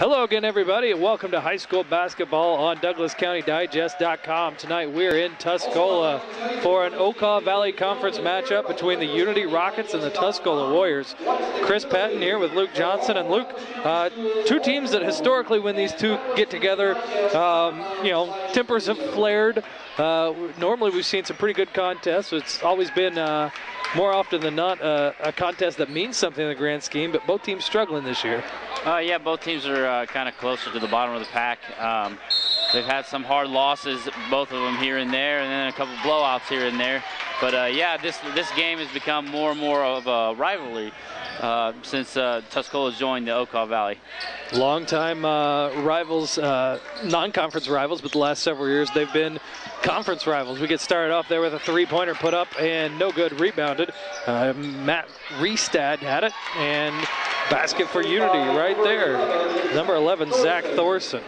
Hello again, everybody, and welcome to high school basketball on DouglasCountyDigest.com. Tonight we're in Tuscola for an Okaw Valley Conference matchup between the Unity Rockets and the Tuscola Warriors. Chris Patton here with Luke Johnson. And Luke, two teams that historically when these two get together, tempers have flared. Normally we've seen some pretty good contests. It's always been more often than not a contest that means something in the grand scheme, but both teams struggling this year. Yeah, both teams are kind of closer to the bottom of the pack. They've had some hard losses, both of them here and there, and then a couple blowouts here and there. But yeah, this game has become more and more of a rivalry since Tuscola's joined the Okaw Valley. Long-time rivals, non-conference rivals, but the last several years they've been conference rivals. We get started off there with a three-pointer put up and no good, rebounded. Matt Restad had it, and basket for Unity right there. Number 11, Zach Thorson.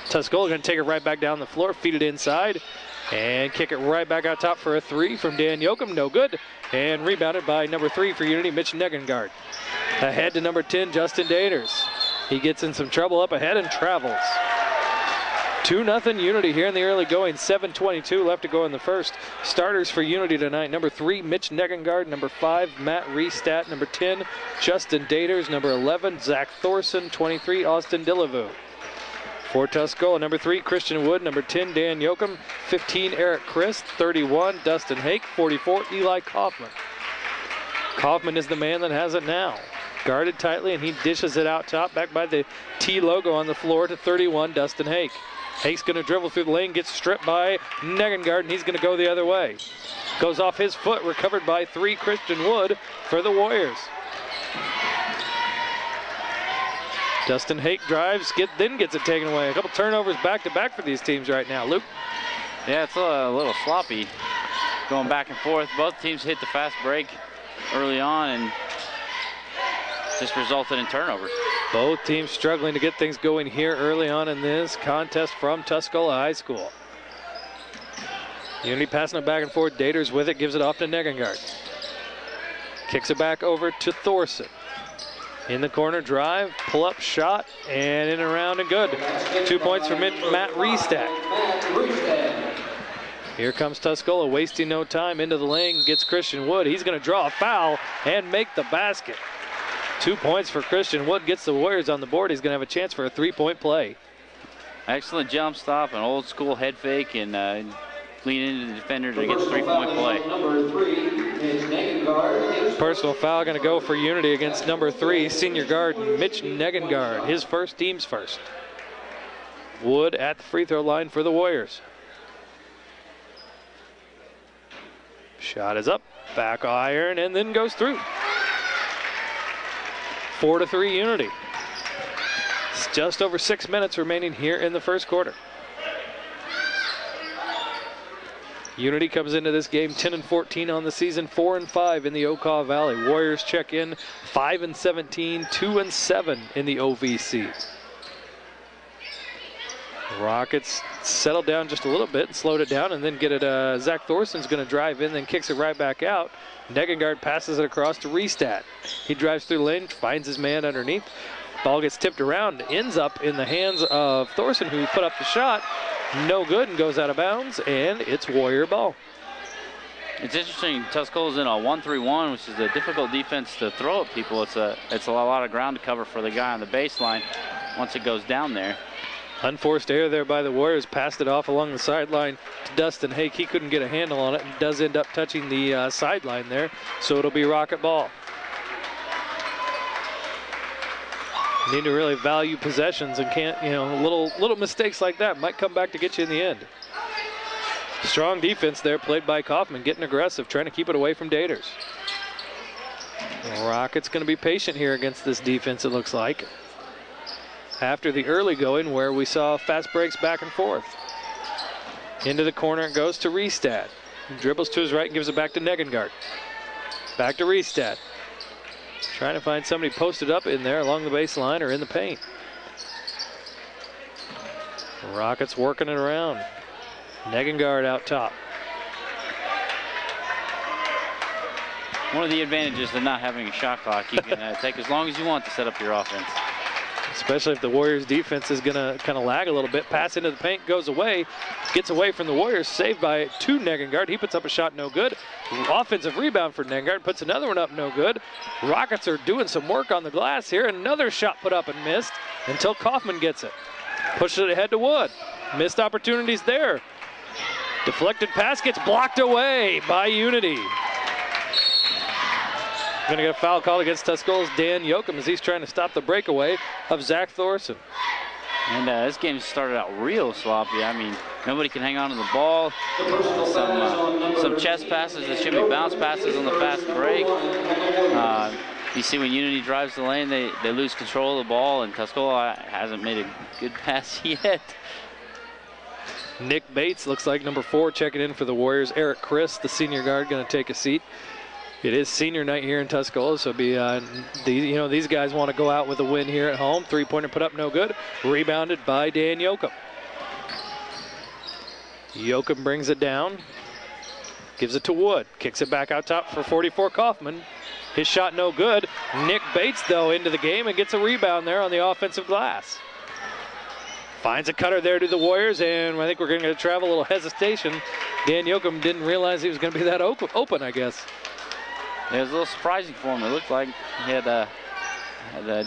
Tuscola going to take it right back down the floor, feed it inside, and kick it right back out top for a three from Dan Yoakum, no good. And rebounded by number 3 for Unity, Mitch Negengard. Ahead to number 10, Justin Daters. He gets in some trouble up ahead and travels. 2-0 Unity here in the early going. 7:22 left to go in the first. Starters for Unity tonight: number 3, Mitch Negengard; number 5, Matt Restat; number 10, Justin Daters; number 11, Zach Thorson; 23, Austin Dillevue. For Tuscola, number 3, Christian Wood; number 10, Dan Yoakum; 15, Eric Christ; 31, Dustin Hake; 44, Eli Kaufman. Kaufman is the man that has it now. Guarded tightly, and he dishes it out top, back by the T logo on the floor to 31, Dustin Hake. Hake's going to dribble through the lane, gets stripped by Negengard, and he's going to go the other way. Goes off his foot, recovered by 3, Christian Wood for the Warriors. Dustin Hake drives, then gets it taken away. A couple turnovers back-to-back for these teams right now. Luke? Yeah, it's a little sloppy going back and forth. Both teams hit the fast break early on and just resulted in turnovers. Both teams struggling to get things going here early on in this contest from Tuscola High School. Unity passing it back and forth. Daters with it, gives it off to Negengard. Kicks it back over to Thorson. In the corner, drive, pull-up shot, and in and around and good. 2 points for Matt Restat. Here comes Tuscola, wasting no time, into the lane, gets Christian Wood. He's going to draw a foul and make the basket. 2 points for Christian Wood, gets the Warriors on the board. He's going to have a chance for a three-point play. Excellent jump stop, an old school head fake, and lean into the defender to get the three-point play. Personal foul going to go for Unity against number 3, senior guard Mitch Negengard. His first, team's first. Wood at the free throw line for the Warriors. Shot is up, back iron, and then goes through. 4-3 Unity. It's just over 6 minutes remaining here in the first quarter. Unity comes into this game 10-14 on the season, 4-5 in the Okaw Valley. Warriors check in 5-17, 2-7 in the OVC. Rockets settled down just a little bit and slowed it down, and then get it. Zach Thorson's going to drive in, then kicks it right back out. Negengard passes it across to Restat. He drives through the lane, finds his man underneath. Ball gets tipped around, ends up in the hands of Thorson, who put up the shot. No good, and goes out of bounds, and it's Warrior ball. It's interesting, Tuscola's in a 1-3-1, which is a difficult defense to throw at people. It's a lot of ground to cover for the guy on the baseline once it goes down there. Unforced error there by the Warriors, passed it off along the sideline to Dustin Hake. He couldn't get a handle on it and does end up touching the sideline there, so it'll be Rocket ball. You need to really value possessions and can't, little mistakes like that might come back to get you in the end. Strong defense there played by Kaufman, getting aggressive, trying to keep it away from Daters. Rockets going to be patient here against this defense, it looks like. After the early going where we saw fast breaks back and forth. Into the corner it goes to Restat. Dribbles to his right and gives it back to Negengard. Back to Restat. Trying to find somebody posted up in there along the baseline or in the paint. Rockets working it around. Negengard out top. One of the advantages of not having a shot clock, you can take as long as you want to set up your offense. especially if the Warriors defense is going to kind of lag a little bit. Pass into the paint, goes away, gets away from the Warriors, saved by Negengard. He puts up a shot, no good. Offensive rebound for Negengard, puts another one up, no good. Rockets are doing some work on the glass here. Another shot put up and missed until Kaufman gets it. Pushes it ahead to Wood. Missed opportunities there. Deflected pass gets blocked away by Unity. Going to get a foul called against Tuscola's Dan Yoakum as he's trying to stop the breakaway of Zach Thorson. And this game started out real sloppy. I mean, nobody can hang on to the ball. Some chest passes that should be bounce passes on the fast break. You see when Unity drives the lane, they lose control of the ball, and Tuscola hasn't made a good pass yet. Nick Bates looks like number 4 checking in for the Warriors. Eric Chris, the senior guard, going to take a seat. It is senior night here in Tuscola, so these guys want to go out with a win here at home. Three-pointer put up, no good. Rebounded by Dan Yoakum. Yoakum brings it down, gives it to Wood, kicks it back out top for 44 Kaufman. His shot no good. Nick Bates, though, into the game and gets a rebound there on the offensive glass. Finds a cutter there to the Warriors, and I think we're going to travel a little hesitation. Dan Yoakum didn't realize he was going to be that open, I guess. It was a little surprising for him. It looked like he had a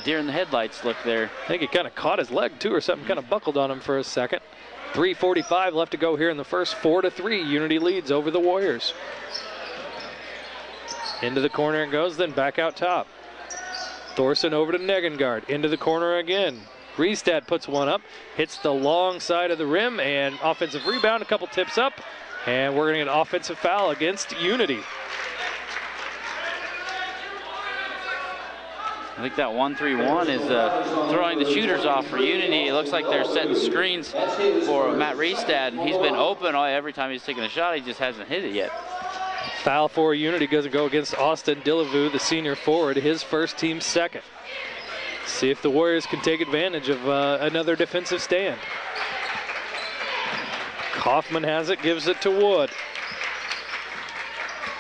deer in the headlights look there. I think he kind of caught his leg, too, or something kind of buckled on him for a second. 3:45 left to go here in the first. 4-3, Unity leads over the Warriors. Into the corner it goes, then back out top. Thorson over to Negengard, into the corner again. Riestad puts one up, hits the long side of the rim, and offensive rebound, a couple tips up, and we're going to get an offensive foul against Unity. I think that 1-3-1 is throwing the shooters off for Unity. It looks like they're setting screens for Matt Riestad, and he's been open every time he's taken a shot. He just hasn't hit it yet. Foul for Unity doesn't go against Austin Dillevue, the senior forward, his first team second. See if the Warriors can take advantage of another defensive stand. Kaufman has it, gives it to Wood.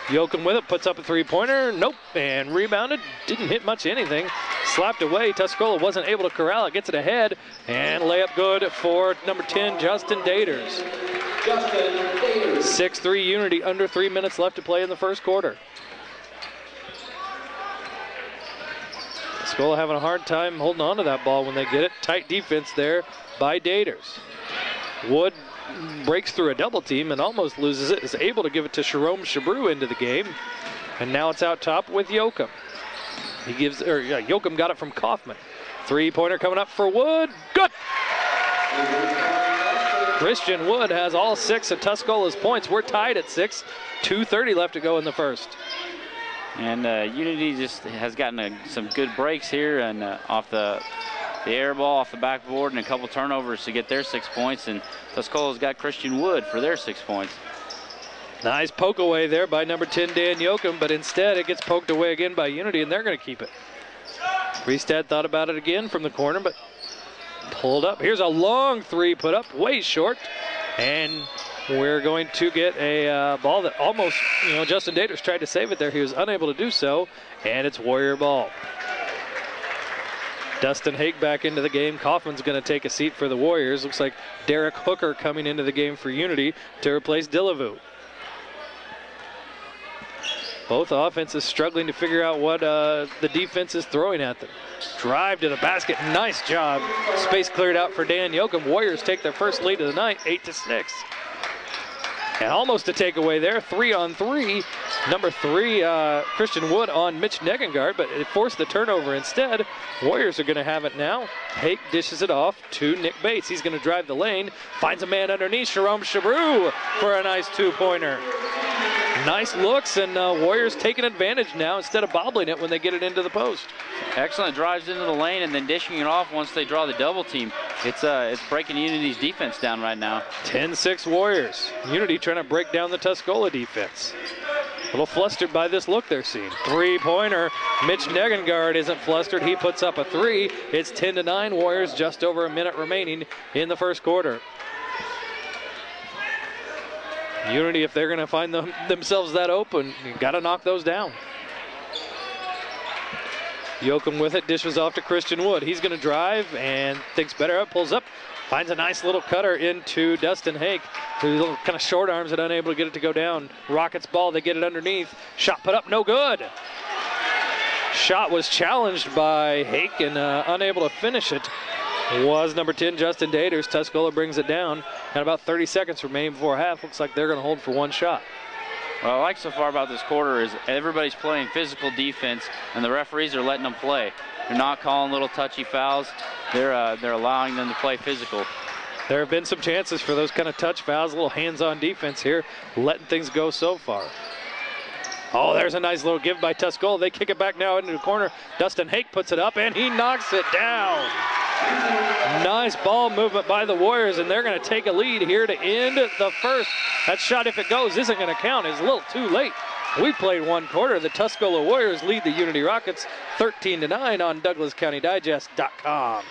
Yoakum with it, puts up a three-pointer, nope, and rebounded, didn't hit much anything. Slapped away, Tuscola wasn't able to corral it, gets it ahead, and layup good for number 10, Justin Daters. 6-3 Unity, under 3 minutes left to play in the first quarter. Tuscola having a hard time holding on to that ball when they get it. Tight defense there by Daters. Wood breaks through a double team and almost loses it, is able to give it to Jerome Chabrou into the game. And now it's out top with Yoakum. Yoakum got it from Kaufman. Three-pointer coming up for Wood, good! Christian Wood has all 6 of Tuscola's points. We're tied at 6, 2:30 left to go in the first. And Unity just has gotten some good breaks here, and off the air ball, off the backboard, and a couple turnovers to get their 6 points. And Tuscola's got Christian Wood for their 6 points. Nice poke away there by number 10, Dan Yoakum, but instead it gets poked away again by Unity, and they're going to keep it. Riestad thought about it again from the corner, but pulled up. Here's a long three put up, way short, and we're going to get a ball that almost, Justin Daters tried to save it there. He was unable to do so, and it's Warrior ball. Dustin Haig back into the game. Kaufman's going to take a seat for the Warriors. Looks like Derek Hooker coming into the game for Unity to replace Dillevue. Both offenses struggling to figure out what the defense is throwing at them. Drive to the basket, nice job. Space cleared out for Dan Yoakum. Warriors take their first lead of the night, 8-6. And almost a takeaway there, 3-on-3. Number 3, Christian Wood on Mitch Negengard, but it forced the turnover instead. Warriors are going to have it now. Hake dishes it off to Nick Bates. He's going to drive the lane, finds a man underneath, Jerome Chabrou for a nice two-pointer. Nice looks, and Warriors taking advantage now instead of bobbling it when they get it into the post. Excellent drives into the lane and then dishing it off once they draw the double team. It's breaking Unity's defense down right now. 10-6 Warriors. Unity trying to break down the Tuscola defense. A little flustered by this look they're seeing. Three-pointer. Mitch Negengard isn't flustered. He puts up a 3. It's 10-9 Warriors, just over a minute remaining in the first quarter. Unity, if they're going to find themselves that open, you got to knock those down. Yoakum with it, dishes off to Christian Wood. He's going to drive and thinks better up, pulls up, finds a nice little cutter into Dustin Hake, who's a little kind of short arms and unable to get it to go down. Rockets ball, they get it underneath. Shot put up, no good. Shot was challenged by Hake and unable to finish it was number 10, Justin Daters. Tuscola brings it down. Got about 30 seconds remaining before half. Looks like they're going to hold for one shot. What I like so far about this quarter is everybody's playing physical defense, and the referees are letting them play. They're not calling little touchy fouls. They're allowing them to play physical. There have been some chances for those kind of touch fouls, a little hands-on defense here, letting things go so far. Oh, there's a nice little give by Tuscola. They kick it back now into the corner. Dustin Hake puts it up, and he knocks it down. Nice ball movement by the Warriors, and they're going to take a lead here to end the first. That shot, if it goes, isn't going to count. It's a little too late. We played one quarter. The Tuscola Warriors lead the Unity Rockets 13-9 on DouglasCountyDigest.com.